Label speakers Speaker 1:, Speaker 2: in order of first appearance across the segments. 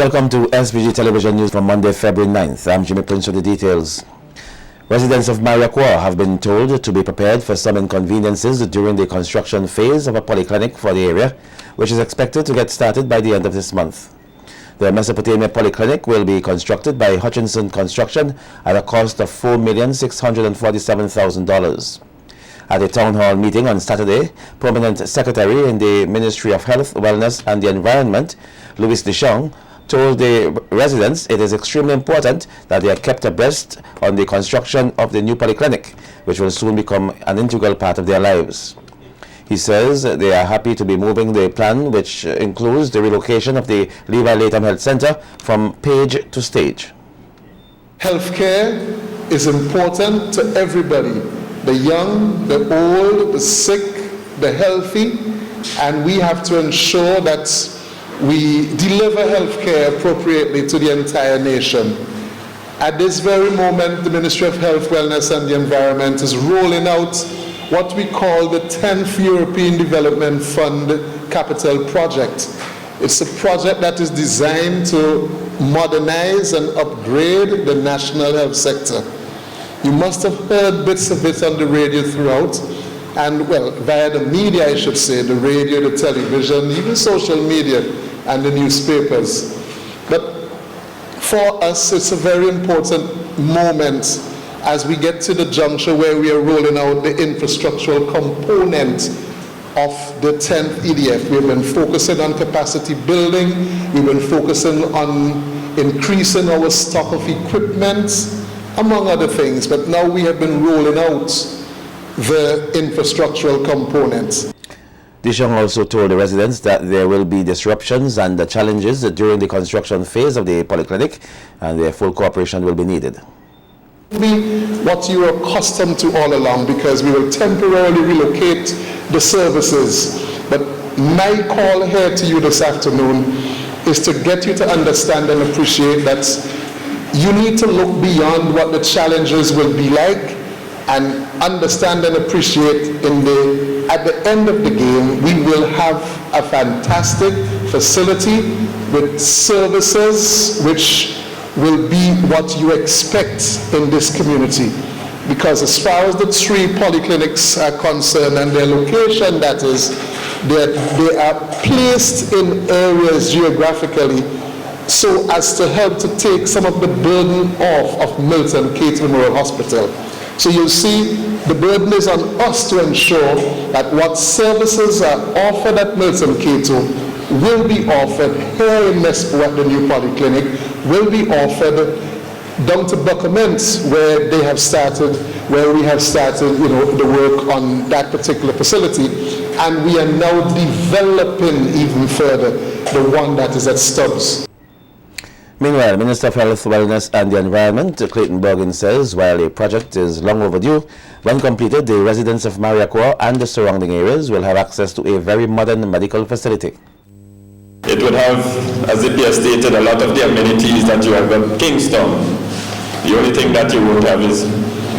Speaker 1: Welcome to SVG Television News for Monday, February 9th. I'm Jimmy Prince with the details. Residents of Mariaquaw have been told to be prepared for some inconveniences during the construction phase of a polyclinic for the area, which is expected to get started by the end of this month. The Mesopotamia Polyclinic will be constructed by Hutchinson Construction at a cost of $4,647,000. At a town hall meeting on Saturday, Permanent Secretary in the Ministry of Health, Wellness and the Environment, Louis Deschamps, told the residents it is extremely important that they are kept abreast on the construction of the new polyclinic, which will soon become an integral part of their lives. He says they are happy to be moving the plan, which includes the relocation of the Levi Latham Health Center from Page to Stage.
Speaker 2: Healthcare is important to everybody, the young, the old, the sick, the healthy, and we have to ensure that we deliver healthcare appropriately to the entire nation. At this very moment, the Ministry of Health, Wellness and the Environment is rolling out what we call the 10th European Development Fund Capital Project. It's a project that is designed to modernize and upgrade the national health sector. You must have heard bits of it on the radio throughout, and well, via the media, I should say, the radio, the television, even social media and the newspapers. But for us, it's a very important moment as we get to the juncture where we are rolling out the infrastructural component of the 10th EDF. We've been focusing on capacity building, we've been focusing on increasing our stock of equipment, among other things, but now we have been rolling out the infrastructural components.
Speaker 1: Deschamps also told the residents that there will be disruptions and challenges during the construction phase of the polyclinic, and their full cooperation will be needed.
Speaker 2: What you are accustomed to all along, because we will temporarily relocate the services. But my call here to you this afternoon is to get you to understand and appreciate that you need to look beyond what the challenges will be like and understand and appreciate at the end of the game, we will have a fantastic facility with services which will be what you expect in this community. Because as far as the 3 polyclinics are concerned and their location, that is, they are placed in areas geographically so as to help to take some of the burden off of Milton Kate Memorial Hospital. So you'll see the burden is on us to ensure that what services are offered at Milton Cato will be offered here in Nespo at the new polyclinic, will be offered down to Buckaments where we have started the work on that particular facility, and we are now developing even further the one that is at Stubbs.
Speaker 1: Meanwhile, Minister of Health, Wellness and the Environment, Clayton Bergen, says while a project is long overdue, when completed, the residents of Mariaquaw and the surrounding areas will have access to a very modern medical facility.
Speaker 3: It would have, as the peer stated, a lot of the amenities that you have at Kingston. The only thing that you won't have is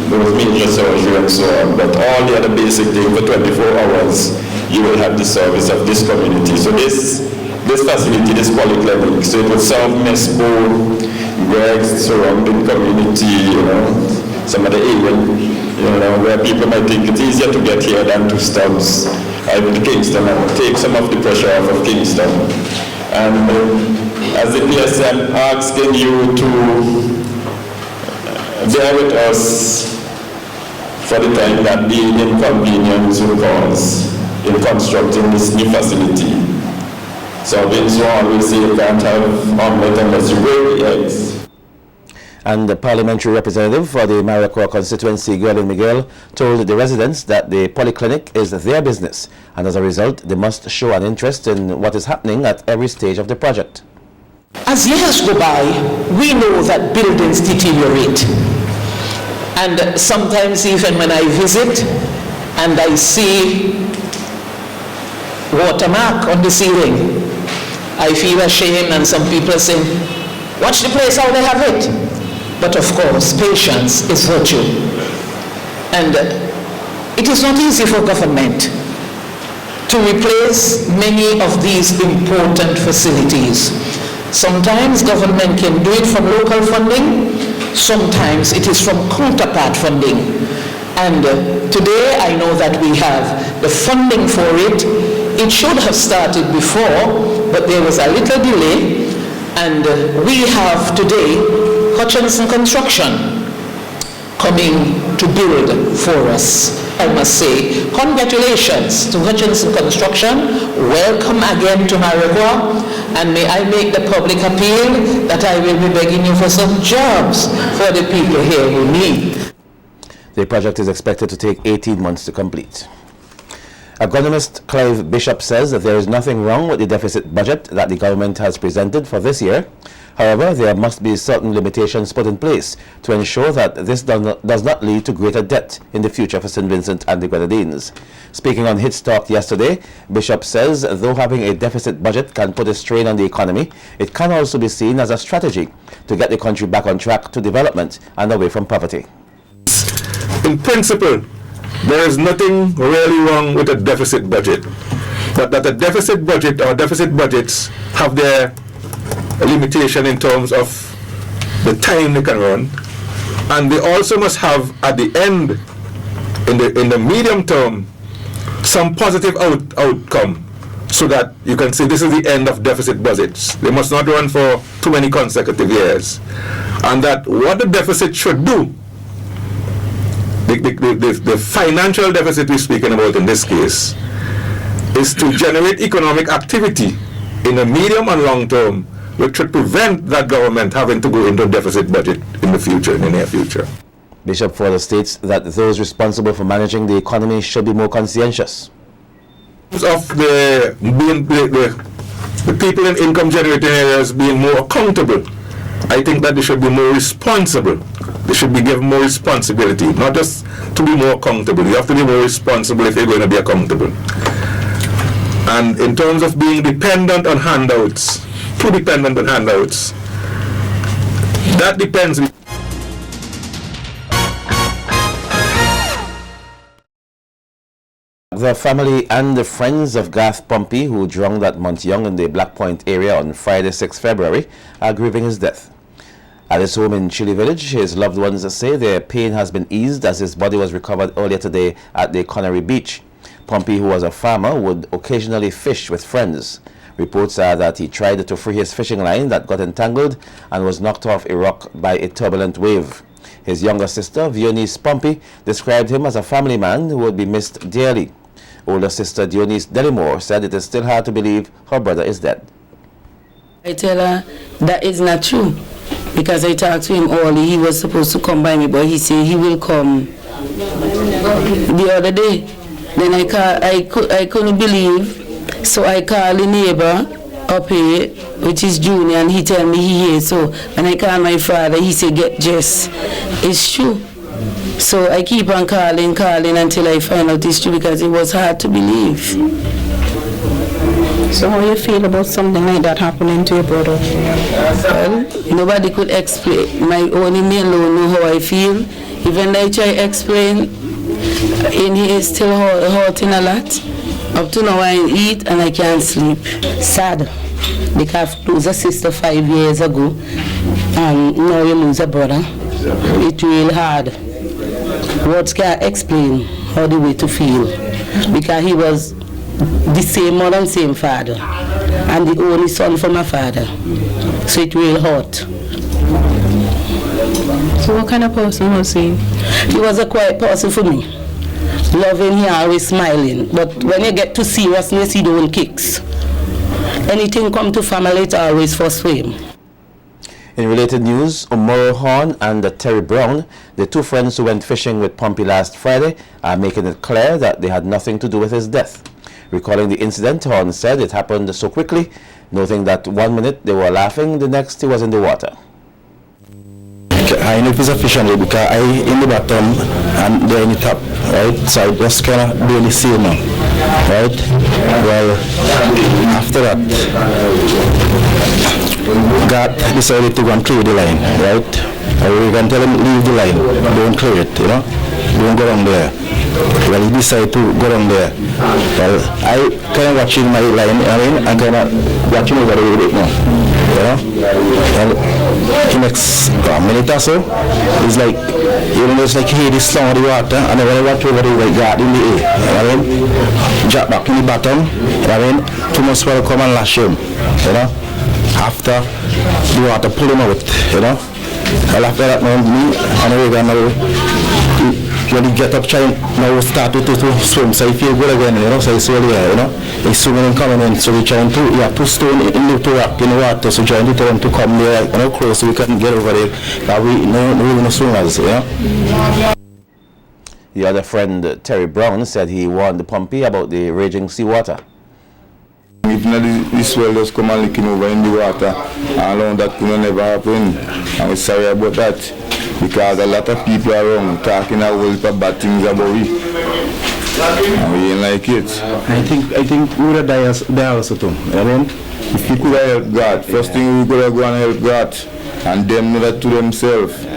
Speaker 3: those major surgery and so on, but all the other basic things for 24 hours, you will have the service of this community. So this facility, this polyclinic, so it will serve Nespo, Greg's surrounding community, some of the area, where people might think it's easier to get here than to Stubbs, even to Kingston, and take some of the pressure off of Kingston. And as the PSM, asking you to bear with us for the time that the inconvenience will cause in constructing this new facility. So Vince always say you can't have omelette unless you weigh the eggs.
Speaker 1: And the parliamentary representative for the Mariaquaw constituency, Gerlin Miguel, told the residents that the polyclinic is their business, and as a result, they must show an interest in what is happening at every stage of the project.
Speaker 4: As years go by, we know that buildings deteriorate. And sometimes even when I visit and I see watermark on the ceiling, I feel ashamed, and some people say, watch the place how they have it. But of course, patience is virtue. And it is not easy for government to replace many of these important facilities. Sometimes government can do it from local funding, sometimes it is from counterpart funding. And today I know that we have the funding for it. It should have started before, but there was a little delay. And we have today Hutchinson Construction coming to build for us. I must say, congratulations to Hutchinson Construction. Welcome again to Mariqua. And may I make the public appeal that I will be begging you for some jobs for the people here who need.
Speaker 1: The project is expected to take 18 months to complete. Economist Clive Bishop says that there is nothing wrong with the deficit budget that the government has presented for this year. However, there must be certain limitations put in place to ensure that this does not lead to greater debt in the future for St. Vincent and the Grenadines. Speaking on Hits Talk yesterday, Bishop says though having a deficit budget can put a strain on the economy, it can also be seen as a strategy to get the country back on track to development and away from poverty.
Speaker 5: In principle, there is nothing really wrong with a deficit budget, but that a deficit budget or deficit budgets have their limitation in terms of the time they can run, and they also must have at the end, in the medium term, some positive outcome, so that you can say this is the end of deficit budgets. They must not run for too many consecutive years, and that what the deficit should do, the financial deficit we're speaking about in this case, is to generate economic activity in the medium and long term, which should prevent that government having to go into a deficit budget in the future, in the near future.
Speaker 1: Bishop further states that those responsible for managing the economy should be more conscientious.
Speaker 5: Of the people in income generating areas being more accountable, I think that they should be more responsible. They should be given more responsibility, not just to be more accountable. You have to be more responsible if you're going to be accountable. And in terms of being dependent on handouts, too dependent on handouts, that depends.
Speaker 1: The family and the friends of Garth Pompey, who drowned at Mount Young in the Black Point area on Friday, 6 February, are grieving his death. At his home in Chile Village, his loved ones say their pain has been eased as his body was recovered earlier today at the Connery Beach. Pompey, who was a farmer, would occasionally fish with friends. Reports are that he tried to free his fishing line that got entangled and was knocked off a rock by a turbulent wave. His younger sister, Dionise Pompey, described him as a family man who would be missed dearly. Older sister Dionise Delimore said it is still hard to believe her brother is dead.
Speaker 6: I tell her that is not true, because I talked to him early. He was supposed to come by me, but he said he will come the other day. Then I couldn't believe, so I called the neighbor up here, which is Junior, and he tell me he here. So when I called my father, he said get Jess. It's true. So I keep on calling until I find out it's true, because it was hard to believe.
Speaker 7: So how you feel about something like that happening to your brother?
Speaker 6: Well, nobody could explain. My only me alone know how I feel. Even I try to explain, in here is still hurting a lot. Up to now I eat and I can't sleep.
Speaker 7: Sad, because you lose a sister 5 years ago, and now you lose a brother. It's real hard. Words can't explain how the way to feel, because he was the same mother and same father, and the only son from my father. So it real hurt. So what kind of person was he?
Speaker 6: He was a quiet person for me. Loving, he always smiling. But when you get to seriousness, he don't kicks. Anything come to family, it's always first for him.
Speaker 1: In related news, Omoro Horn and Terry Brown, the two friends who went fishing with Pompey last Friday, are making it clear that they had nothing to do with his death. Recalling the incident, Horn said it happened so quickly, noting that 1 minute they were laughing, the next he was in the water.
Speaker 8: I know it's a fishing rod because I in the bottom and they're in the top, right? So I just kind of barely see now, right? Well, after that, God decided to go and clear the line, right? We can tell him leave the line, don't clear it, you know? Don't go down there. Well, he decided to go down there. Well, I kind of watching my line, I'm kind of watching over the way now. you know. And the next minute or so, it's like, you know, it's like, hey, this slung of the water, and then when I watch over the like that in the air, you know what I mean? Drop back in the bottom, you know what I mean? Too much swell come and lash him, you know. After the water pull him out, you know. Well, after that, now me and Reagan now, when he get up trying, now start to swim, so he feel good again, you know, so he's really, you know, he's swimming and coming in, so we trying to, yeah, put stone in the rock in the water, so trying to tell him to come there, you know, close, so we can get over there, but we no swimmers, you know.
Speaker 1: The other friend, Terry Brown, said he warned the Pompey about the raging seawater.
Speaker 9: If not, this well just come and licking over in the water, and along that could never happen, and we're sorry about that, because a lot of people are around talking a whole heap of bad things about it, and we ain't like it.
Speaker 8: I think we would have died also too, you know what I mean?
Speaker 9: If we could have helped God, first thing we could have gone and help God, and them know that to themselves.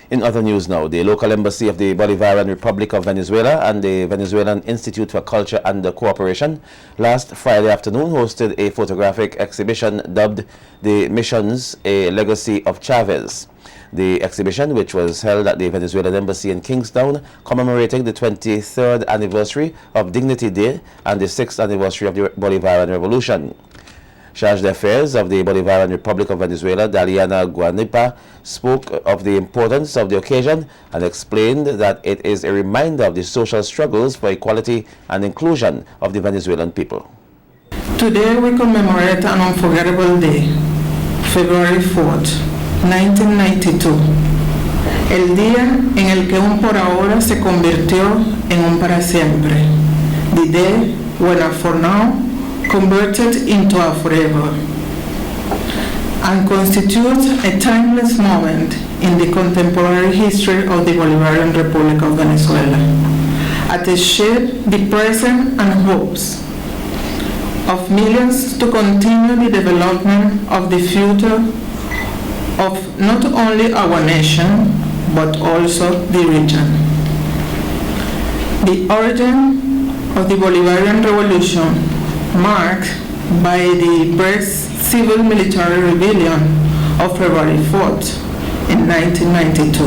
Speaker 1: In other news now, the local embassy of the Bolivarian Republic of Venezuela and the Venezuelan Institute for Culture and Cooperation last Friday afternoon hosted a photographic exhibition dubbed The Missions, A Legacy of Chavez. The exhibition, which was held at the Venezuelan Embassy in Kingstown, commemorating the 23rd anniversary of Dignity Day and the 6th anniversary of the Bolivarian Revolution. Charge d'Affaires of the Bolivarian Republic of Venezuela, Daliana Guanipa, spoke of the importance of the occasion and explained that it is a reminder of the social struggles for equality and inclusion of the Venezuelan people.
Speaker 4: Today we commemorate an unforgettable day, February 4th, 1992, el día en el que un por ahora se convirtió en un para siempre, the day when a for now converted into a forever, and constitutes a timeless moment in the contemporary history of the Bolivarian Republic of Venezuela, as it shaped the present and hopes of millions to continue the development of the future of not only our nation, but also the region. The origin of the Bolivarian Revolution, marked by the Brest civil-military rebellion of February 4th in 1992,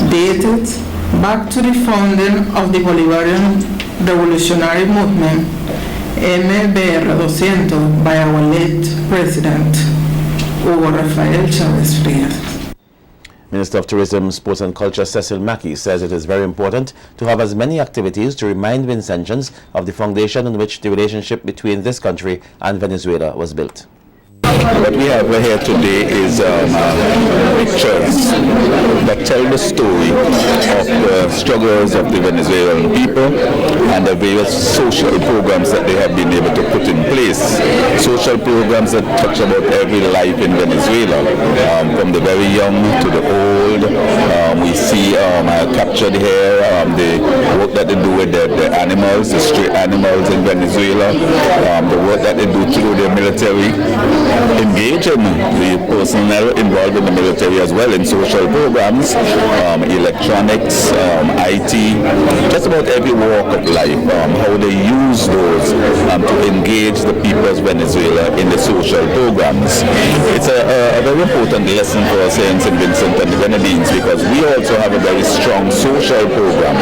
Speaker 4: dated back to the founding of the Bolivarian Revolutionary Movement, MBR 200, by our late President, Hugo Rafael Chávez Frías.
Speaker 1: Minister of Tourism, Sports and Culture Cecil Mackey says it is very important to have as many activities to remind Vincentians of the foundation on which the relationship between this country and Venezuela was built.
Speaker 9: What we have here today is pictures that tell the story of the struggles of the Venezuelan people and the various social programs that they have been able to put in place. Social programs that touch about every life in Venezuela, from the very young to the old. We see captured here the work that they do with the animals, the stray animals in Venezuela, the work that they do through their military, engaging the personnel involved in the military as well in social programs, electronics, IT, just about every walk of life, how they use those to engage the people of Venezuela in the social programs. It's a very important lesson for us here in St. Vincent and the Grenadines, because we also have a very strong social program,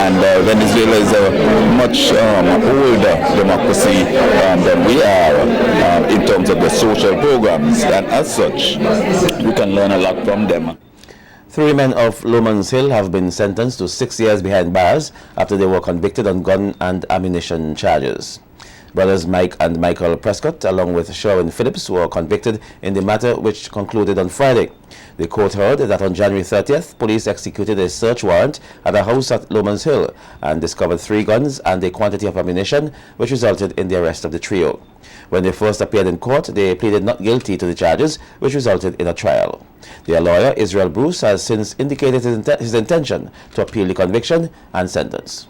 Speaker 9: and Venezuela is a much older democracy than we are in terms of the social programs, and as such we can learn a lot from them.
Speaker 1: 3 men of Lomans Hill have been sentenced to 6 years behind bars after they were convicted on gun and ammunition charges. Brothers Mike and Michael Prescott, along with Sherwin Phillips, were convicted in the matter, which concluded on Friday. The court heard that on January 30th, police executed a search warrant at a house at Lomans Hill and discovered 3 guns and a quantity of ammunition, which resulted in the arrest of the trio. When they first appeared in court, they pleaded not guilty to the charges, which resulted in a trial. Their lawyer, Israel Bruce, has since indicated his intention to appeal the conviction and sentence.